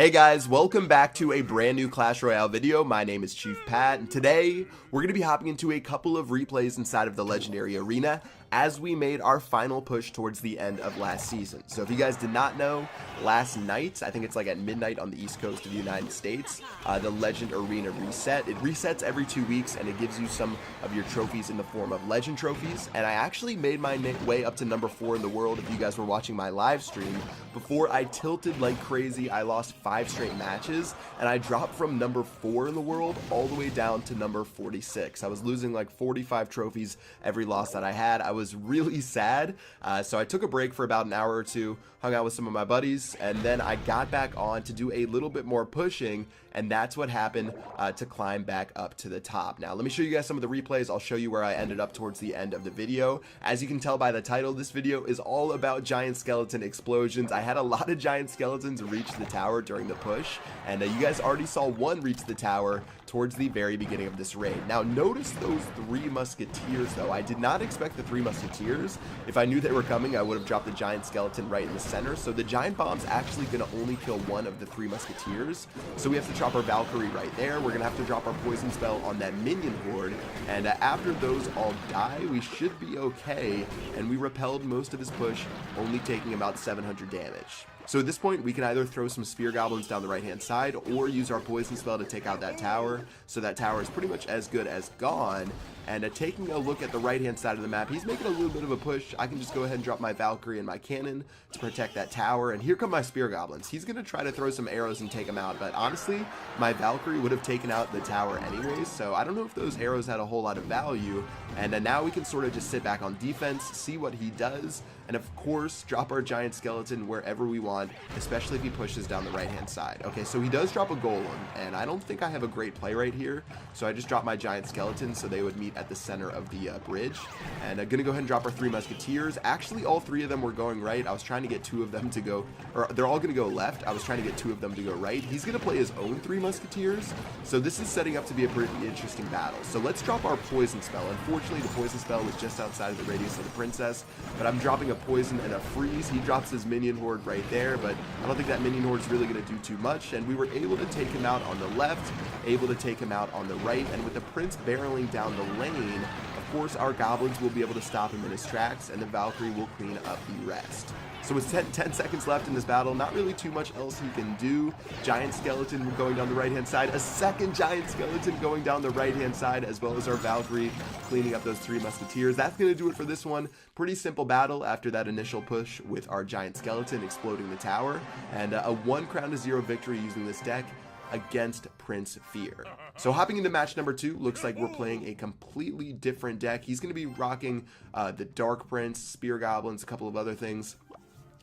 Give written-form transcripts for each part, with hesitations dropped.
Hey guys, welcome back to a brand new Clash Royale video. My name is Chief Pat, and today we're going to be hopping into a couple of replays inside of the Legendary Arena as we made our final push towards the end of last season. So if you guys did not know, last night, I think it's like at midnight on the East Coast of the United States, the Legend Arena reset. It resets every 2 weeks and it gives you some of your trophies in the form of Legend trophies. And I actually made my way up to number 4 in the world if you guys were watching my live stream. Before I tilted like crazy, I lost 5 straight matches and I dropped from number 4 in the world all the way down to number 46. I was losing like 45 trophies every loss that I had. I was really sad, so I took a break for about an hour or two, hung out with some of my buddies, and then I got back on to do a little bit more pushing, and that's what happened to climb back up to the top. Now let me show you guys some of the replays. I'll show you where I ended up towards the end of the video. As you can tell by the title, this video is all about giant skeleton explosions. I had a lot of giant skeletons reach the tower during the push, and you guys already saw one reach the tower towards the very beginning of this raid. Now notice those 3 musketeers though. I did not expect the 3 musketeers. If I knew they were coming, I would have dropped the giant skeleton right in the center. So the giant bomb's actually gonna only kill one of the 3 musketeers. So we have to drop our Valkyrie right there. We're gonna have to drop our poison spell on that minion horde, and after those all die, we should be okay. And we repelled most of his push, only taking about 700 damage. So at this point, we can either throw some spear goblins down the right-hand side or use our poison spell to take out that tower. So that tower is pretty much as good as gone. And taking a look at the right-hand side of the map, he's making a little bit of a push. I can just go ahead and drop my Valkyrie and my cannon to protect that tower. And here come my spear goblins. He's going to try to throw some arrows and take him out. But honestly, my Valkyrie would have taken out the tower anyways. So I don't know if those arrows had a whole lot of value. And now we can sort of just sit back on defense, see what he does. And of course, drop our giant skeleton wherever we want, especially if he pushes down the right-hand side. Okay, so he does drop a golem, and I don't think I have a great play right here. So I just dropped my giant skeleton so they would meet at the center of the bridge. And I'm gonna go ahead and drop our 3 musketeers. Actually, all 3 of them were going right. I was trying to get 2 of them to go, or they're all gonna go left. I was trying to get 2 of them to go right. He's gonna play his own 3 musketeers. So this is setting up to be a pretty interesting battle. So let's drop our poison spell. Unfortunately, the poison spell was just outside of the radius of the princess, but I'm dropping a poison and a freeze. He drops his minion horde right there, but I don't think that minion horde is really going to do too much. And we were able to take him out on the left, able to take him out on the right, and with the prince barreling down the lane, of course our goblins will be able to stop him in his tracks, and the Valkyrie will clean up the rest. So with 10 seconds left in this battle, not really too much else he can do. Giant skeleton going down the right-hand side, a second giant skeleton going down the right-hand side, as well as our Valkyrie cleaning up those 3 musketeers. That's going to do it for this one. Pretty simple battle after that initial push with our giant skeleton exploding the tower, and a 1 crown to 0 victory using this deck against Prince Fear. So hopping into match number 2, looks like we're playing a completely different deck. He's going to be rocking the Dark Prince, Spear Goblins, a couple of other things.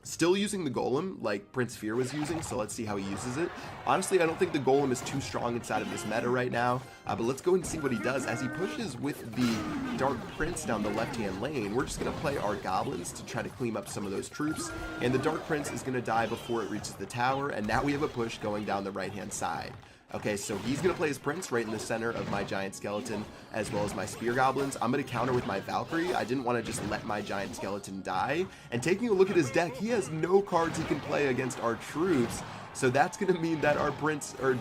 Still using the golem like Prince Fear was using, so let's see how he uses it. Honestly, I don't think the golem is too strong inside of this meta right now, but let's go and see what he does. As he pushes with the Dark Prince down the left-hand lane, we're just going to play our goblins to try to clean up some of those troops, and the Dark Prince is going to die before it reaches the tower, and now we have a push going down the right-hand side. Okay, so he's going to play his prince right in the center of my giant skeleton, as well as my spear goblins. I'm going to counter with my Valkyrie. I didn't want to just let my giant skeleton die. And taking a look at his deck, he has no cards he can play against our troops. So that's going to mean that our prince, or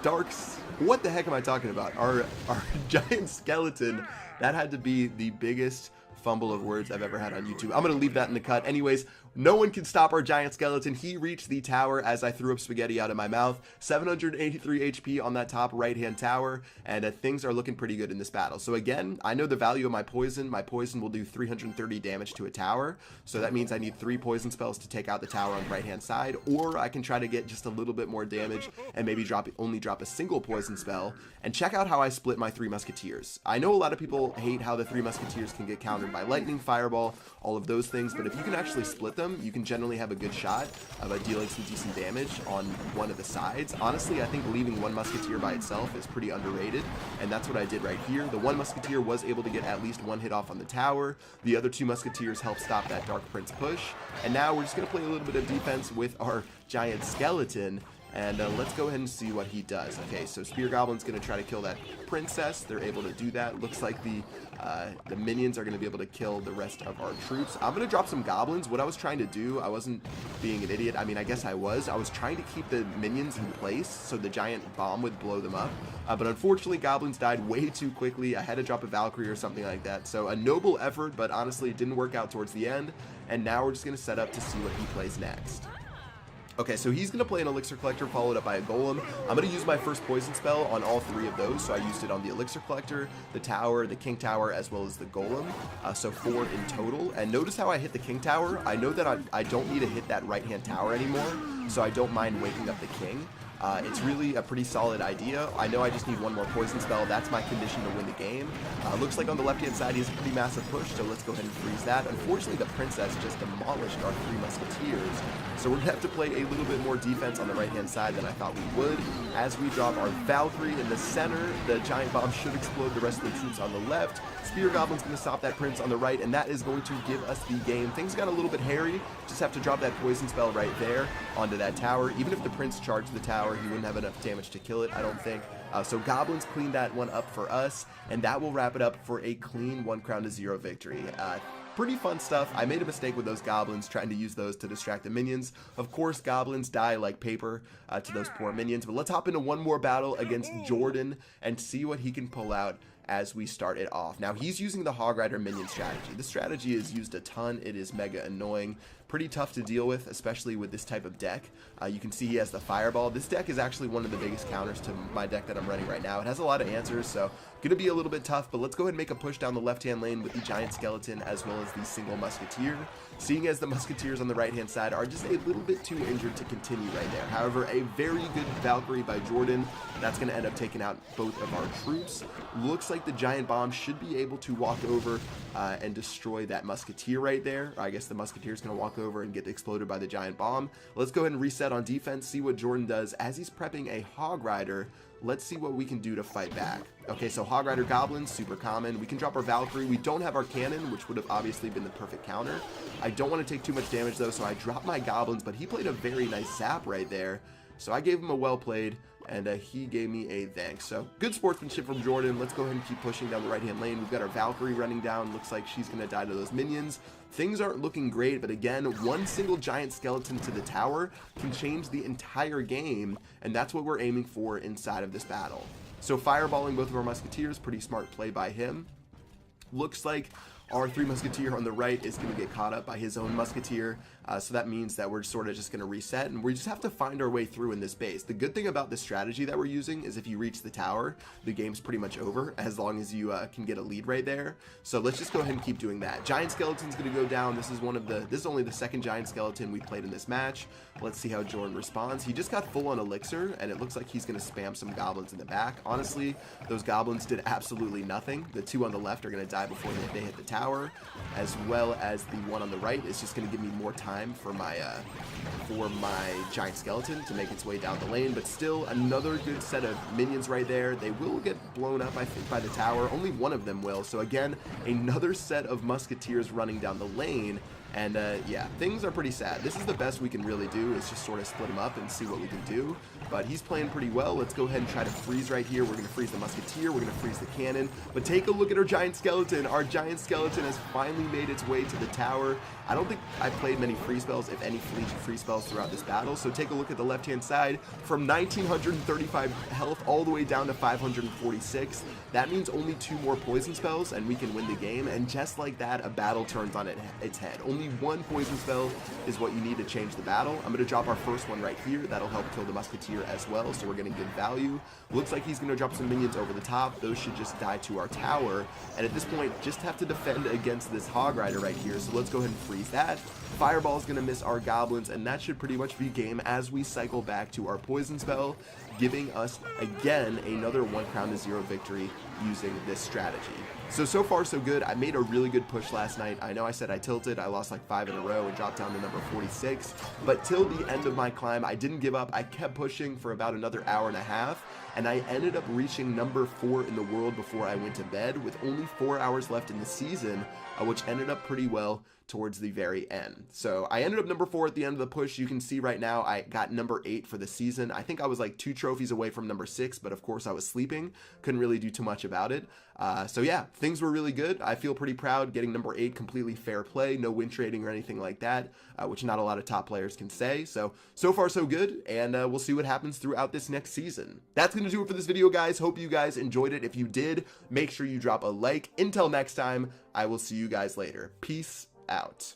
darks, what the heck am I talking about? Our giant skeleton, that had to be the biggest fumble of words I've ever had on YouTube. I'm going to leave that in the cut. Anyways, no one can stop our giant skeleton. He reached the tower as I threw up spaghetti out of my mouth. 783 HP on that top right-hand tower, and things are looking pretty good in this battle. So again, I know the value of my poison. My poison will do 330 damage to a tower, so that means I need 3 poison spells to take out the tower on the right-hand side, or I can try to get just a little bit more damage and maybe only drop a single poison spell. And check out how I split my 3 musketeers. I know a lot of people hate how the 3 musketeers can get countered by lightning, fireball, all of those things, but if you can actually split them, you can generally have a good shot of dealing some decent damage on one of the sides. Honestly, I think leaving 1 musketeer by itself is pretty underrated, and that's what I did right here. The 1 musketeer was able to get at least 1 hit off on the tower. The other 2 musketeers helped stop that Dark Prince push, and now we're just going to play a little bit of defense with our giant skeleton. And let's go ahead and see what he does. Okay, so Spear Goblin's going to try to kill that princess. They're able to do that. Looks like the minions are going to be able to kill the rest of our troops. I'm going to drop some goblins. What I was trying to do, I wasn't being an idiot. I mean, I guess I was. I was trying to keep the minions in place so the giant bomb would blow them up. But unfortunately, goblins died way too quickly. I had to drop a Valkyrie or something like that. So a noble effort, but honestly, it didn't work out towards the end. And now we're just going to set up to see what he plays next. Okay, so he's going to play an Elixir Collector followed up by a Golem. I'm going to use my first Poison spell on all three of those. So I used it on the Elixir Collector, the Tower, the King Tower, as well as the Golem. So 4 in total. And notice how I hit the King Tower. I know that I don't need to hit that right-hand tower anymore, so I don't mind waking up the King. It's really a pretty solid idea. I know I just need one more Poison spell. That's my condition to win the game. Looks like on the left-hand side he has a pretty massive push, so let's go ahead and freeze that. Unfortunately, the Princess just demolished our 3 Musketeers, so we're going to have to play a little bit more defense on the right-hand side than I thought we would. As we drop our Valkyrie in the center, the Giant Bomb should explode the rest of the troops on the left. Spear Goblin's going to stop that Prince on the right, and that is going to give us the game. Things got a little bit hairy. Just have to drop that Poison spell right there onto that tower. Even if the Prince charged the tower, he wouldn't have enough damage to kill it, I don't think. So Goblins cleaned that one up for us, and that will wrap it up for a clean 1 crown to 0 victory. Pretty fun stuff. I made a mistake with those goblins, trying to use those to distract the minions. Of course, goblins die like paper to those poor minions, but let's hop into one more battle against Jordan and see what he can pull out as we start it off. Now, he's using the Hog Rider minion strategy. This strategy is used a ton. It is mega annoying. Pretty tough to deal with, especially with this type of deck. You can see he has the Fireball. This deck is actually one of the biggest counters to my deck that I'm running right now. It has a lot of answers, so gonna be a little bit tough, but let's go ahead and make a push down the left-hand lane with the Giant Skeleton as well as the single Musketeer, seeing as the Musketeers on the right-hand side are just a little bit too injured to continue right there. However, a very good Valkyrie by Jordan. That's going to end up taking out both of our troops. Looks like the Giant Bomb should be able to walk over and destroy that Musketeer right there. I guess the Musketeer is going to walk over and get exploded by the Giant Bomb. Let's go ahead and reset on defense, see what Jordan does as he's prepping a Hog Rider. Let's see what we can do to fight back. Okay, so Hog Rider Goblins, super common. We can drop our Valkyrie. We don't have our cannon, which would have obviously been the perfect counter. I don't want to take too much damage though, so I dropped my Goblins, but he played a very nice zap right there. So I gave him a well played, and he gave me a thanks. So good sportsmanship from Jordan. Let's go ahead and keep pushing down the right-hand lane. We've got our Valkyrie running down. Looks like she's going to die to those minions. Things aren't looking great, but again, one single giant skeleton to the tower can change the entire game, and that's what we're aiming for inside of this battle. So fireballing both of our Musketeers, pretty smart play by him. Looks like our 3 Musketeer on the right is going to get caught up by his own Musketeer, so that means that we're sort of just going to reset, and we just have to find our way through in this base. The good thing about this strategy that we're using is if you reach the tower, the game's pretty much over, as long as you can get a lead right there. So let's just go ahead and keep doing that. Giant Skeleton's going to go down. This is only the second Giant Skeleton we played in this match. Let's see how Jordan responds. He just got full on Elixir, and it looks like he's going to spam some Goblins in the back. Honestly, those Goblins did absolutely nothing. The 2 on the left are going to die before they hit the tower, as well as the 1 on the right is just going to give me more time for my Giant Skeleton to make its way down the lane. But still, another good set of minions right there. They will get blown up, I think, by the tower. Only one of them will. So again, another set of Musketeers running down the lane. And yeah, things are pretty sad. This is the best we can really do, is just sort of split him up and see what we can do. But he's playing pretty well. Let's go ahead and try to freeze right here. We're going to freeze the Musketeer. We're going to freeze the cannon. But take a look at our Giant Skeleton. Our Giant Skeleton has finally made its way to the tower. I don't think I played many free spells, if any free spells throughout this battle. So take a look at the left-hand side. From 1935 health all the way down to 546. That means only 2 more poison spells and we can win the game. And just like that, a battle turns on its head. Only 1 poison spell is what you need to change the battle. I'm going to drop our first one right here. That'll help kill the Musketeer as well, so we're getting good value. Looks like he's going to drop some minions over the top. Those should just die to our tower. And at this point, just have to defend against this Hog Rider right here. So let's go ahead and freeze that. Fireball is going to miss our Goblins, and that should pretty much be game as we cycle back to our poison spell, giving us, again, another 1 crown to 0 victory using this strategy. So far so good. I made a really good push last night. I know I said I tilted. I lost like 5 in a row and dropped down to number 46. But till the end of my climb, I didn't give up. I kept pushing for about another hour and a half. And I ended up reaching number 4 in the world before I went to bed with only 4 hours left in the season, which ended up pretty well. towards the very end. So I ended up number 4 at the end of the push. You can see right now I got number 8 for the season. I think I was like 2 trophies away from number 6, but of course I was sleeping, couldn't really do too much about it. So yeah, things were really good. I feel pretty proud getting number 8, completely fair play, no win trading or anything like that, which not a lot of top players can say. So far so good, and we'll see what happens throughout this next season. That's going to do it for this video, guys. Hope you guys enjoyed it. If you did, make sure you drop a like. Until next time, I will see you guys later. Peace out.